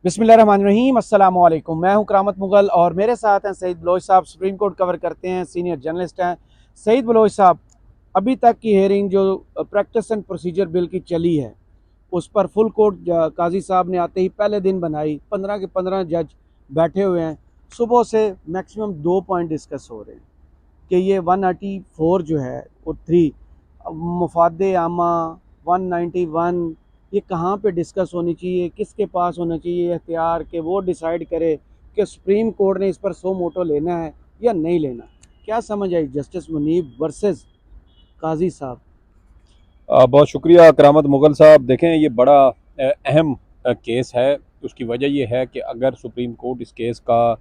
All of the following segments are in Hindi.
बिस्मिल्लाहिर्रहमानिर्रहीम, अस्सलाम वालेकुम। मैं हूं करामत मुगल और मेरे साथ हैं सईद बलोच साहब। सुप्रीम कोर्ट कवर करते हैं, सीनियर जर्नलिस्ट हैं। सईद बलोच साहब, अभी तक की हेयरिंग जो प्रैक्टिस एंड प्रोसीजर बिल की चली है, उस पर फुल कोर्ट काजी साहब ने आते ही पहले दिन बनाई। 15 के 15 जज बैठे हुए हैं। सुबह से मैक्सिमम 2 पॉइंट डिस्कस हो रहे हैं कि ये 184 जो है और 3 मुफादे आमा 191, ये कहाँ पे डिस्कस होनी चाहिए, किसके पास होना चाहिए इख्तियार कि वो डिसाइड करे कि सुप्रीम कोर्ट ने इस पर सो मोटो लेना है या नहीं लेना। क्या समझ आई जस्टिस मुनीब वर्सेस काजी साहब? बहुत शुक्रिया करामत मुग़ल साहब। देखें, ये बड़ा अहम केस है। उसकी वजह ये है कि अगर सुप्रीम कोर्ट इस केस का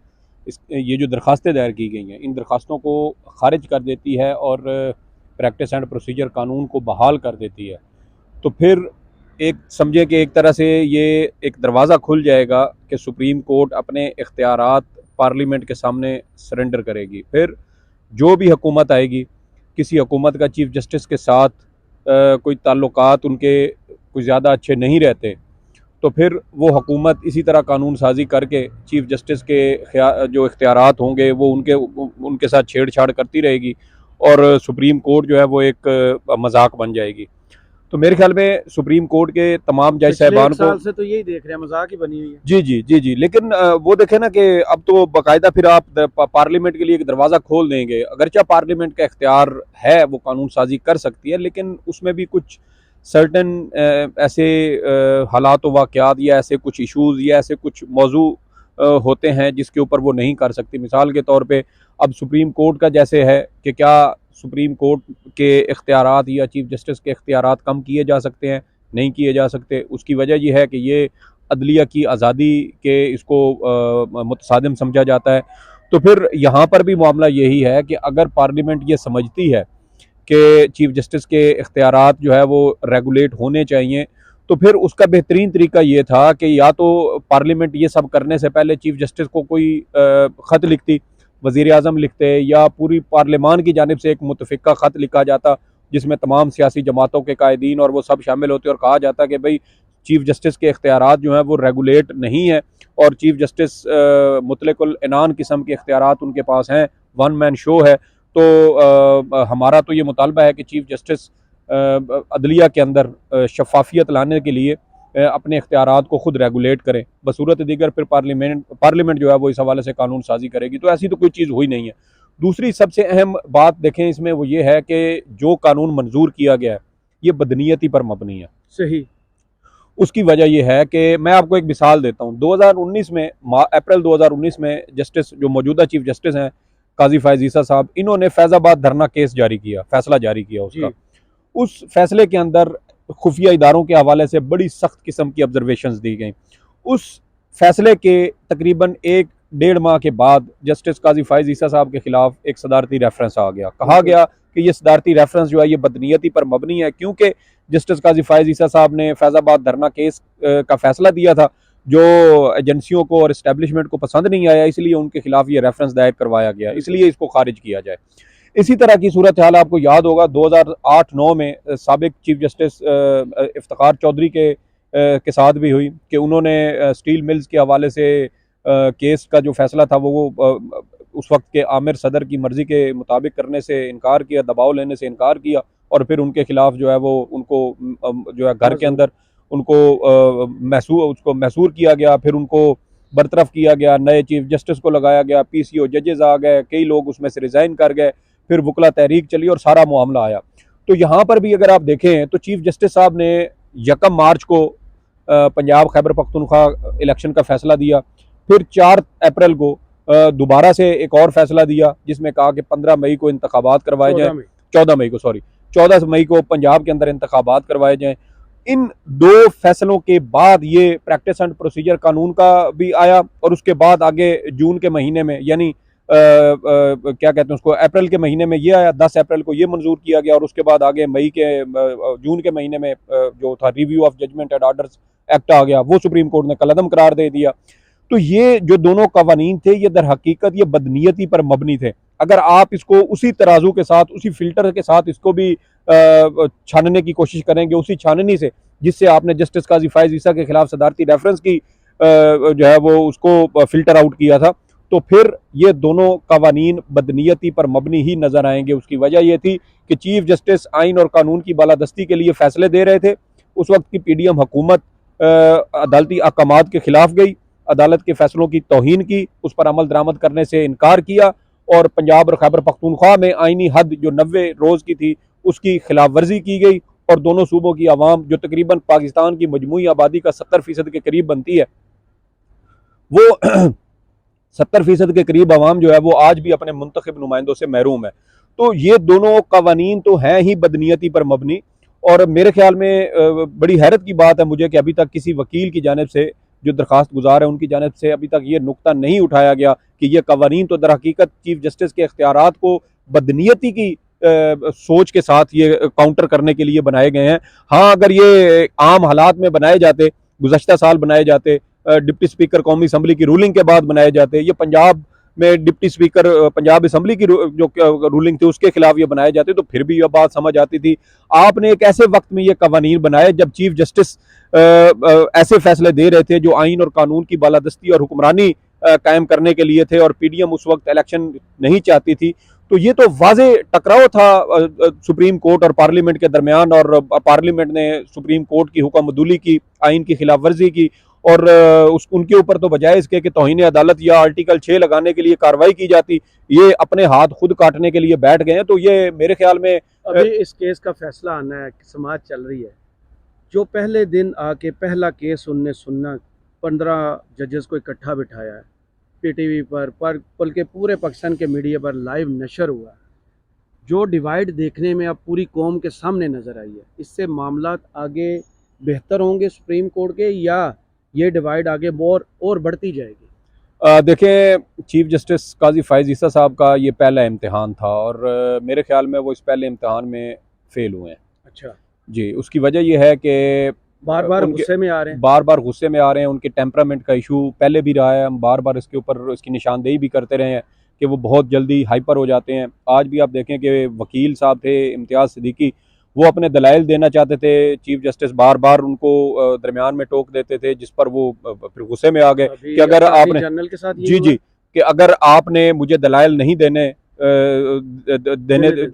ये जो दरख्वास्तें दायर की गई हैं, इन दरख्वास्तों को ख़ारिज कर देती है और प्रैक्टिस एंड प्रोसीजर कानून को बहाल कर देती है, तो फिर एक समझे कि एक तरह से ये एक दरवाज़ा खुल जाएगा कि सुप्रीम कोर्ट अपने इख्तियारात पार्लियामेंट के सामने सरेंडर करेगी। फिर जो भी हुकूमत आएगी, किसी हुकूमत का चीफ जस्टिस के साथ कोई ताल्लुकात उनके कुछ ज़्यादा अच्छे नहीं रहते, तो फिर वो हुकूमत इसी तरह कानून साजी करके चीफ जस्टिस के जो इख्तियारात होंगे वो उनके उनके साथ छेड़छाड़ करती रहेगी और सुप्रीम कोर्ट जो है वो एक मजाक बन जाएगी। तो मेरे ख्याल में सुप्रीम कोर्ट के तमाम जज पिछले साहबान एक को। साल से तो यही देख रहे हैं, मजाक ही बनी हुई है। जी जी जी जी, लेकिन वो देखें ना कि अब तो बाकायदा फिर आप पार्लियामेंट के लिए एक दरवाज़ा खोल देंगे। अगरचे पार्लियामेंट का इख्तियार है, वो कानून साजी कर सकती है, लेकिन उसमें भी कुछ सर्टन ऐसे हालात व वाक़यात या ऐसे कुछ इशूज़ या ऐसे कुछ मौजू होते हैं जिसके ऊपर वो नहीं कर सकती। मिसाल के तौर पे अब सुप्रीम कोर्ट का जैसे है कि क्या सुप्रीम कोर्ट के इख्तियारात या चीफ जस्टिस के इख्तियारात कम किए जा सकते हैं? नहीं किए जा सकते। उसकी वजह ये है कि ये अदलिया की आज़ादी के इसको मुतसादिम समझा जाता है। तो फिर यहाँ पर भी मामला यही है कि अगर पार्लियामेंट ये समझती है कि चीफ जस्टिस के इख्तियारात जो है वो रेगुलेट होने चाहिए, तो फिर उसका बेहतरीन तरीका ये था कि या तो पार्लियामेंट ये सब करने से पहले चीफ जस्टिस को कोई ख़त लिखती, वज़ीर आज़म लिखते, या पूरी पार्लियामान की जानिब से एक मुतफ़िका ख़त लिखा जाता जिसमें तमाम सियासी जमातों के कायदीन और वो सब शामिल होते और कहा जाता कि भाई चीफ जस्टिस के इख्तियारात जो हैं वो रेगुलेट नहीं है और चीफ जस्टिस मुतलकुल इनान किस्म के इख्तियारात उनके पास हैं, वन मैन शो है। तो हमारा तो ये मुतालबा है कि चीफ जस्टिस अदलिया के अंदर शफाफियत लाने के लिए अपने इख्तियारात को खुद रेगुलेट करें। बसूरत दीगर फिर पार्लियामेंट जो है वो इस हवाले से कानून साजी करेगी। तो ऐसी तो कोई चीज़ हुई नहीं है। दूसरी सबसे अहम बात देखें इसमें वो ये है कि जो कानून मंजूर किया गया है ये बदनीयती पर मबनी है। सही। उसकी वजह यह है कि मैं आपको एक मिसाल देता हूँ। 2019 में, अप्रैल 2019 में जस्टिस जो मौजूदा चीफ जस्टिस हैं काजी फायज ईसा साहब, इन्होंने फैज़ाबाद धरना केस जारी किया, फैसला जारी किया उसका। उस फैसले के अंदर खुफिया इदारों के हवाले से बड़ी सख्त किस्म की ऑब्जर्वेशंस दी गई। उस फैसले के तकरीबन 1 डेढ़ माह के बाद जस्टिस काजी फायज ईसा साहब के खिलाफ एक सदारती रेफरेंस आ गया। कहा गया कि ये सदारती रेफरेंस जो है ये बदनीयती पर मबनी है, क्योंकि जस्टिस काजी फायज ईसा साहब ने फैज़ाबाद धरना केस का फैसला दिया था जो एजेंसियों को और इस्टेब्लिशमेंट को पसंद नहीं आया, इसलिए उनके खिलाफ ये रेफरेंस दायर करवाया गया, इसलिए इसको खारिज किया जाए। इसी तरह की सूरत हाल आपको याद होगा 2008-9 में साबिक चीफ जस्टिस इफ्तिखार चौधरी के साथ भी हुई कि उन्होंने स्टील मिल्स के हवाले से केस का जो फैसला था वो उस वक्त के आमिर सदर की मर्जी के मुताबिक करने से इनकार किया, दबाव लेने से इनकार किया, और फिर उनके खिलाफ जो है वो उनको जो है घर के अंदर उनको मैसूर किया गया, फिर उनको बरतरफ किया गया, नए चीफ जस्टिस को लगाया गया, पीसीओ जजेस आ गए, कई लोग उसमें से रिजाइन कर गए, फिर वकला तहरीक चली और सारा मामला आया। तो यहाँ पर भी अगर आप देखें तो चीफ जस्टिस साहब ने 1 मार्च को पंजाब खैबर पख्तूनख्वा इलेक्शन का फैसला दिया, फिर 4 अप्रैल को दोबारा से एक और फैसला दिया जिसमें कहा कि 15 मई को इंतखाबात करवाए जाएँ, 14 मई को, सॉरी 14 मई को पंजाब के अंदर इंतखाबात करवाए जाएँ। इन 2 फैसलों के बाद ये प्रैक्टिस एंड प्रोसीजर कानून का भी आया और उसके बाद आगे जून के महीने में, यानी क्या कहते हैं उसको, अप्रैल के महीने में ये आया, 10 अप्रैल को ये मंजूर किया गया, और उसके बाद आगे जून के महीने में जो था review of judgement and orders act आ गया, वो सुप्रीम कोर्ट ने कलअदम करार दे दिया। तो ये जो दोनों कवानीन थे ये दर हकीकत ये बदनीयती पर मबनी थे। अगर आप इसको उसी तराजू के साथ, उसी फिल्टर के साथ इसको भी छानने की कोशिश करेंगे, उसी छाननी से जिससे आपने जस्टिस काजी फायज ईसा के खिलाफ सदारती रेफरेंस की जो है वो उसको फिल्टर आउट किया था, तो फिर ये दोनों कवानीन बदनीयती पर मबनी ही नजर आएंगे। उसकी वजह यह थी कि चीफ जस्टिस आइन और कानून की बालादस्ती के लिए फैसले दे रहे थे। उस वक्त की पीडीएम हुकूमत अदालती अहकामात के खिलाफ गई, अदालत के फैसलों की तौहीन की, उस पर अमल दरामद करने से इनकार किया, और पंजाब और खैबर पख्तूनख्वा में आइनी हद जो 90 रोज़ की थी उसकी खिलाफ वर्जी की गई, और दोनों सूबों की आवाम जो तकरीबन पाकिस्तान की मजमूई आबादी का 70% के करीब बनती है, वो 70% के करीब आवाम जो है वो आज भी अपने मुंतखब नुमाइंदों से महरूम है। तो ये दोनों कवानीन तो हैं ही बदनीयती पर मबनी, और मेरे ख्याल में बड़ी हैरत की बात है मुझे कि अभी तक किसी वकील की जानिब से, जो दरखास्त गुजार है उनकी जानिब से, अभी तक ये नुक्ता नहीं उठाया गया कि ये कवानीन तो दर हकीकत चीफ जस्टिस के इख्तियारात को बदनीयती की सोच के साथ ये काउंटर करने के लिए बनाए गए हैं। हाँ, अगर ये आम हालात में बनाए जाते, गुज़श्ता साल बनाए जाते, डिप्टी स्पीकर कौमी असम्बली की रूलिंग के बाद बनाए जाते, ये पंजाब में डिप्टी स्पीकर पंजाब असम्बली की जो रूलिंग थी उसके खिलाफ ये बनाए जाते, तो फिर भी ये बात समझ आती थी। आपने एक ऐसे वक्त में ये कवानीन बनाए जब चीफ जस्टिस ऐसे फैसले दे रहे थे जो आइन और कानून की बालादस्ती और हुक्मरानी कायम करने के लिए थे, और पीडीएम उस वक्त इलेक्शन नहीं चाहती थी। तो ये तो वाज़े टकराव था सुप्रीम कोर्ट और पार्लियामेंट के दरमियान, और पार्लियामेंट ने सुप्रीम कोर्ट की हुक्म अदूली की, आइन की खिलाफ वर्जी की, और उनके ऊपर तो बजाय इसके कि तौहीन अदालत या आर्टिकल 6 लगाने के लिए कार्रवाई की जाती, ये अपने हाथ खुद काटने के लिए बैठ गए हैं। तो ये मेरे ख्याल में अभी इस केस का फैसला आना है, समाज चल रही है, जो पहले दिन आके पहला केस उनने सुनना, 15 जजेस को इकट्ठा बिठाया है पीटीवी पर बल्कि पूरे पाकिस्तान के मीडिया पर लाइव नशर हुआ, जो डिवाइड देखने में अब पूरी कौम के सामने नज़र आई है। इससे मामला आगे बेहतर होंगे सुप्रीम कोर्ट के, या ये डिवाइड आगे और बढ़ती जाएगी? देखें, चीफ जस्टिस काजी फ़ाइज़ ईसा साहब का ये पहला इम्तिहान था, और मेरे ख्याल में वो इस पहले इम्तिहान में फ़ेल हुए हैं। अच्छा जी, उसकी वजह यह है कि बार बार गुस्से में आ रहे हैं, बार बार गुस्से में आ रहे हैं। उनके टेम्परामेंट का इशू पहले भी रहा है, हम बार बार इसके ऊपर इसकी निशानदेही भी करते रहे हैं कि वो बहुत जल्दी हाइपर हो जाते हैं। आज भी आप देखें कि वकील साहब थे इम्तियाज़ सिद्दीकी, वो अपने दलाइल देना चाहते थे, चीफ जस्टिस बार बार उनको दरमियान में टोक देते थे, जिस पर वो फिर गुस्से में आ गए कि अगर आपने जनरल के साथ जी जी कि अगर आपने मुझे दलाइल नहीं देने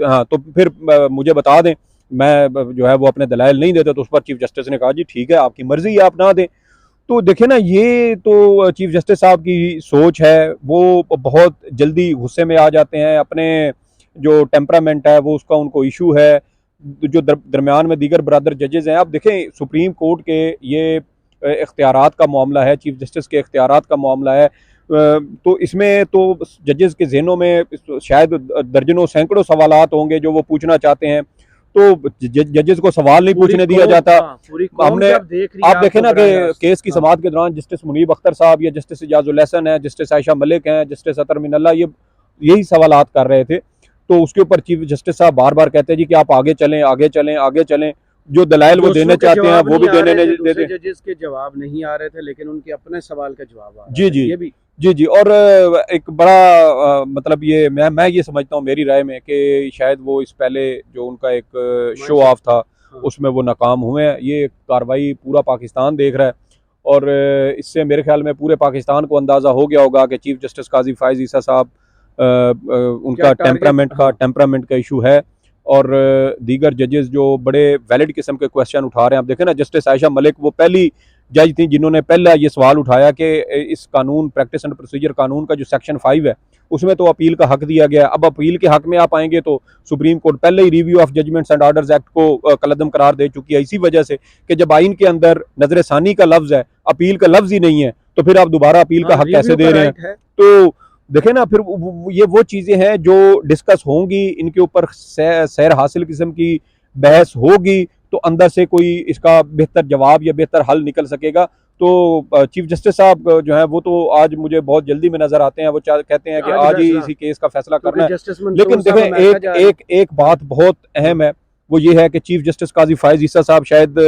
हाँ तो फिर मुझे बता दें, मैं जो है वो अपने दलाइल नहीं देता। तो उस पर चीफ जस्टिस ने कहा जी ठीक है, आपकी मर्जी है, आप ना दें। तो देखें ना, ये तो चीफ जस्टिस साहब की सोच है, वो बहुत जल्दी गुस्से में आ जाते हैं, अपने जो टेम्परामेंट है वो उसका उनको इशू है। जो दरमियान में दीगर बरादर जजेस हैं, आप देखें सुप्रीम कोर्ट के ये इख्तियारात का मामला है, चीफ जस्टिस के इख्तियारात का मामला है, तो इसमें तो जजेस के जहनों में शायद दर्जनों सैकड़ों सवालात होंगे जो वो पूछना चाहते हैं, तो जजेस को सवाल नहीं पूछने दिया जाता। हमने आप देखें ना कि केस की समाअत के दौरान जस्टिस मुनीब अख्तर साहब या जस्टिस इजाजुल हसन है, जस्टिस आयशा मलिक हैं, जस्टिस अतर मिनल्ला, ये यही सवालात कर रहे थे। तो उसके ऊपर चीफ जस्टिस साहब बार बार कहते हैं जी कि आप आगे चलें, आगे चलें, आगे चलें, जो दलाइल वो देने चाहते हैं वो भी देने नहीं देते। जजेस के जवाब नहीं आ रहे थे, लेकिन उनके अपने सवाल का जवाब आ रहा जी जी ये भी जी जी। और एक बड़ा मतलब ये मैं ये समझता हूँ मेरी राय में कि शायद वो इस पहले जो उनका एक शो ऑफ था उसमें वो नाकाम हुए हैं। ये कार्रवाई पूरा पाकिस्तान देख रहा है, और इससे मेरे ख्याल में पूरे पाकिस्तान को अंदाज़ा हो गया होगा कि चीफ जस्टिस काजी फ़ाइज़ ईसा साहब उनका टेम्परामेंट का इशू है, और दीगर जजेस जो बड़े वैलिड किस्म के क्वेश्चन उठा रहे हैं। आप देखें ना, जस्टिस आयशा मलिक वो पहली जज थी जिन्होंने पहला ये सवाल उठाया कि इस कानून प्रैक्टिस एंड प्रोसीजर कानून का जो सेक्शन 5 है उसमें तो अपील का हक दिया गया है। अब अपील के हक में आप आएंगे तो सुप्रीम कोर्ट पहले ही review of judgements and orders act को कलअदम करार दे चुकी है, इसी वजह से कि जब आइन के अंदर नजर सानी का लफ्ज है, अपील का लफ्ज ही नहीं है, तो फिर आप दोबारा अपील का हक कैसे दे रहे हैं? तो देखें ना, फिर ये वो चीज़ें हैं जो डिस्कस होंगी, इनके ऊपर सैर हासिल किस्म की बहस होगी, तो अंदर से कोई इसका बेहतर जवाब या बेहतर हल निकल सकेगा। तो चीफ जस्टिस साहब जो है वो तो आज मुझे बहुत जल्दी में नजर आते हैं, वो कहते हैं कि आज ही इसी केस का फैसला करना है। लेकिन देखें, एक बात बहुत अहम है, वो ये है कि चीफ जस्टिस काजी फ़ाइज़ ईसा साहब शायद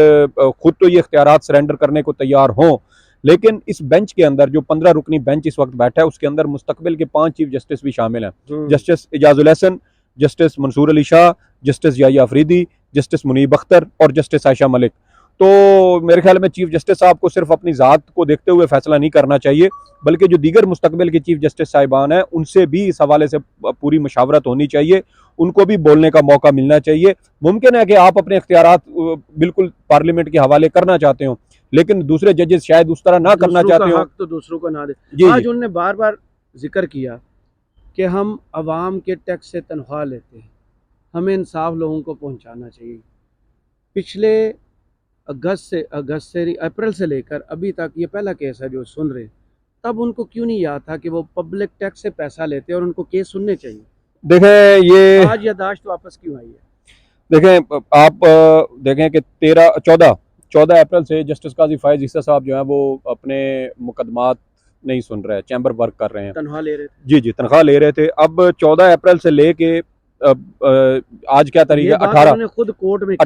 खुद तो ये इख्तियारात सरेंडर करने को तैयार हों, लेकिन इस बेंच के अंदर जो 15 रुकनी बेंच इस वक्त बैठा है उसके अंदर मुस्तकबिल के 5 चीफ जस्टिस भी शामिल हैं। Justice Ijazul Hasan, justice Mansoor Ali Shah, justice Yahya Afridi, justice Munib Akhtar और जस्टिस आयशा मलिक। तो मेरे ख्याल में चीफ जस्टिस साहब को सिर्फ अपनी ज़ात को देखते हुए फैसला नहीं करना चाहिए, बल्कि जो दीगर मुस्तकबिल के चीफ जस्टिस साहिबान हैं उनसे भी इस हवाले से पूरी मशावरत होनी चाहिए, उनको भी बोलने का मौका मिलना चाहिए। मुमकिन है कि आप अपने इख्तियारात बिल्कुल पार्लियामेंट के हवाले करना चाहते हो, लेकिन दूसरे जजेस शायद उस तरह ना करना चाहते हो। तो दूसरों को ना दे। जी आज जी उन्होंने बार बार जिक्र किया कि हम आवाम के टैक्स से तनख्वाह लेते हैं, हमें इंसाफ लोगों को पहुंचाना चाहिए। पिछले अगस्त से अप्रैल से लेकर अभी तक ये पहला केस है जो सुन रहे हैं, तब उनको क्यों नहीं याद था कि वो पब्लिक टैक्स से पैसा लेते हैं और उनको केस सुनने चाहिए? देखें, ये आज यादाश्त वापस क्यों आई है? देखें, आप देखें कि 14 अप्रैल से जस्टिस काजी फायज ईसा साहब जो हैं वो अपने मुकदमात नहीं सुन रहे हैं, चैम्बर वर्क कर रहे हैं। तनख्वाह ले रहे थे। जी जी, तनख्वाह ले रहे थे। अब 14 अप्रैल से लेके आज क्या तारीख ये है? बात 18 उन्होंने खुद कोर्ट में की।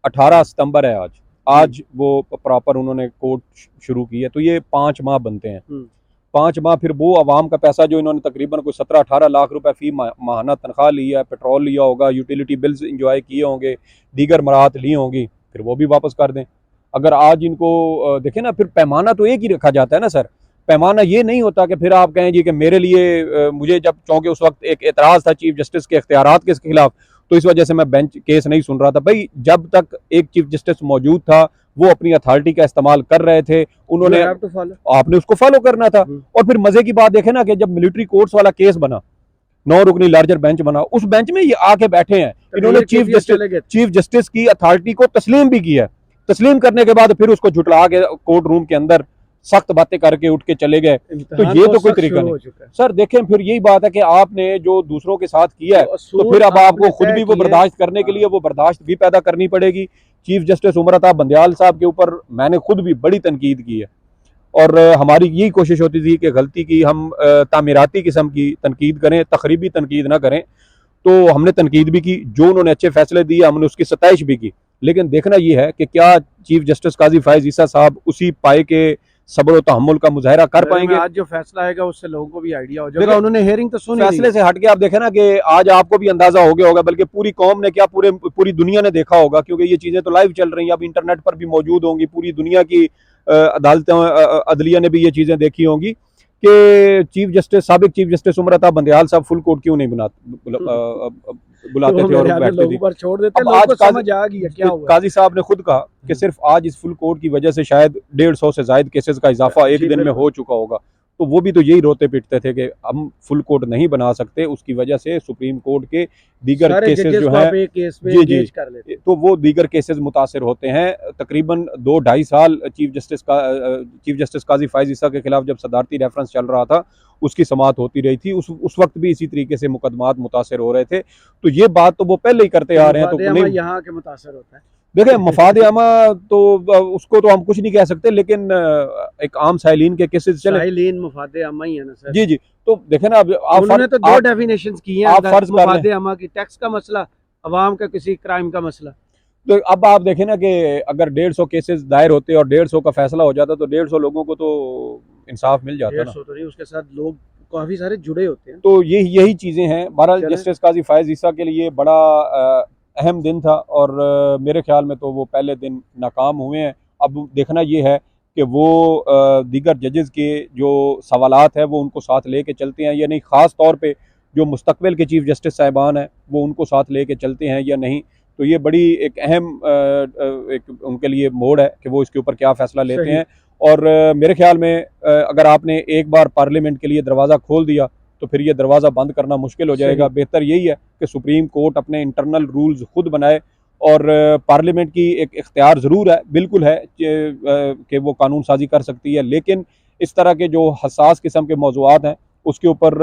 18 सितंबर है आज वो प्रॉपर उन्होंने कोर्ट शुरू की है। तो ये 5 माह बनते हैं। 5 माह फिर वो आवाम का पैसा जो इन्होंने तकरीबन कोई 17-18 लाख रुपए फी माहाना तनख्वाह लिया है, पेट्रोल लिया होगा, यूटिलिटी बिल्स इंजॉय किए होंगे, दीगर मराहत ली होंगी, फिर वो भी वापस कर दें। अगर आज इनको देखें ना, फिर पैमाना तो एक ही रखा जाता है ना सर। पैमाना ये नहीं होता कि फिर आप कहें जी कि मेरे लिए मुझे जब चूंकि उस वक्त एक एतराज़ था चीफ जस्टिस के इख्तियारात के खिलाफ, तो इस वजह से मैं बेंच केस नहीं सुन रहा था। भाई, जब तक एक चीफ जस्टिस मौजूद था वो अपनी अथॉरिटी का इस्तेमाल कर रहे थे, उन्होंने आपने उसको फॉलो करना था। और फिर मजे की बात देखें ना कि जब मिलिट्री कोर्ट्स वाला केस बना, 9 रुकनी लार्जर बेंच बना, उस बेंच में ये आके बैठे हैं, इन्होंने चीफ जस्टिस की अथॉरिटी को तस्लीम भी किया। तस्लीम करने के बाद फिर उसको झुटला के कोर्ट रूम के अंदर सख्त बातें करके उठ के चले गए। तो ये तो कोई तरीका नहीं सर। देखें, फिर यही बात है कि आपने जो दूसरों के साथ किया है, तो फिर अब आपको खुद भी वो बर्दाश्त करने के लिए वो बर्दाश्त भी पैदा करनी पड़ेगी। चीफ जस्टिस उमर अता बंदयाल साहब के ऊपर मैंने खुद भी बड़ी तनकीद की है, और हमारी यही कोशिश होती थी कि गलती की हम तामीराती किस्म की तनकीद करें, तकरीबी तनकीद ना करें। तो हमने तनकीद भी की, जो उन्होंने अच्छे फैसले दिए हमने उसकी सताइश भी की। लेकिन देखना यह है कि क्या चीफ जस्टिस काजी फायज ईसा साहब उसी पाए के सब्र और तहम्मुल का मुजाहिरा कर पाएंगे? आज जो फैसला आएगा उससे लोगों को भी आइडिया हो जाएगा। उन्होंने हेयरिंग तो सुनी, फैसले से हट के आप देखें ना कि आज आपको भी अंदाजा हो गया होगा, बल्कि पूरी कौम ने क्या पूरी दुनिया ने देखा होगा, क्योंकि ये चीजें तो लाइव चल रही हैं, अब इंटरनेट पर भी मौजूद होंगी। पूरी दुनिया की अदालतें, अदलिया ने भी ये चीजें देखी होंगी कि साबिक चीफ जस्टिस उमर अता बंदयाल साहब फुल कोर्ट क्यों नहीं बुलाते थे और बैठते थे। छोड़ देते। आज समझ आ गई है क्या हुआ। काजी साहब ने खुद कहा कि सिर्फ आज इस फुल कोर्ट की वजह से शायद 150 से ज्यादा केसेस का इजाफा एक दिन में हो चुका होगा। तो वो भी तो यही रोते पिटते थे कि हम फुल कोर्ट नहीं बना सकते, उसकी वजह से सुप्रीम कोर्ट के दीगर केसेस जो हैं जी, तो वो दीगर केसेस मुतासिर होते हैं। तकरीबन 2-2.5 साल चीफ जस्टिस काजी फायज ईसा के खिलाफ जब सदारती रेफरेंस चल रहा था, उसकी समाअत होती रही थी। उस वक्त भी इसी तरीके से मुकदमात मुतासिर हो रहे थे। तो ये बात तो वो पहले ही करते आ रहे हैं। तो नहीं, यहाँ के मुतासिर होता है। देखें, मफाद आमा तो उसको तो हम कुछ नहीं कह सकते, लेकिन एक आम साइलिन के केसेस चले, साइलिन मफाद आमा ही है ना सर। जी जी। तो देखें ना, अब उन्होंने तो दो डेफिनेशंस की हैं। आप फर्ज कर मफाद आमा की टैक्स का मसला, अवाम का किसी क्राइम का मसला। तो अब आप देखें ना कि अगर 150 केसेस दायर होते और 150 का फैसला हो जाता तो 150 लोगों को तो इंसाफ मिल जाता ना। तो नहीं, उसके साथ लोग काफी सारे जुड़े होते हैं। तो यही चीजें हैं। बहरहाल जस्टिस काजी फायज ईसा के लिए बड़ा अहम दिन था, और मेरे ख्याल में तो वो पहले दिन नाकाम हुए हैं। अब देखना ये है कि वो दीगर जजेस के जो सवालात है वो उनको साथ लेके चलते हैं या नहीं, ख़ास तौर पे जो मुस्तकबिल के चीफ जस्टिस साहिबान हैं वो उनको साथ लेके चलते हैं या नहीं। तो ये बड़ी एक अहम एक उनके लिए मोड़ है कि वो इसके ऊपर क्या फ़ैसला लेते हैं। और मेरे ख्याल में अगर आपने एक बार पार्लियामेंट के लिए दरवाज़ा खोल दिया तो फिर ये दरवाज़ा बंद करना मुश्किल हो जाएगा। बेहतर यही है कि सुप्रीम कोर्ट अपने इंटरनल रूल्स खुद बनाए, और पार्लियामेंट की एक इख्तियार ज़रूर है, बिल्कुल है कि वो कानून साजी कर सकती है, लेकिन इस तरह के जो हसास किस्म के मौज़ूआत हैं उसके ऊपर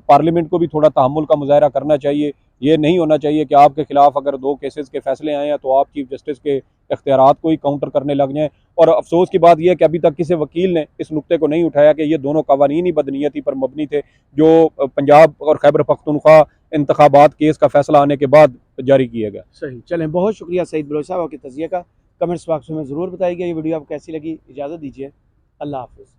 पार्लियामेंट को भी थोड़ा तहम्मुल का मुजाहरा करना चाहिए। ये नहीं होना चाहिए कि आपके खिलाफ अगर 2 केसेस के फैसले आए हैं तो आप चीफ जस्टिस के इख्तियारात को ही काउंटर करने लग जाएं। और अफसोस की बात यह है कि अभी तक किसी वकील ने इस नुक्ते को नहीं उठाया कि ये दोनों कवानीन ही बदनीयती पर मबनी थे, जो पंजाब और खैबर पख्तूनख्वा इंतखाबात केस का फैसला आने के बाद जारी किया गया। सही, चलें, बहुत शुक्रिया सईद बलोच साहब आपके तज़किया का। कमेंट्स बॉक्स में ज़रूर बताइएगा ये वीडियो आपको कैसी लगी। इजाज़त दीजिए, अल्लाह हाफ़िज़।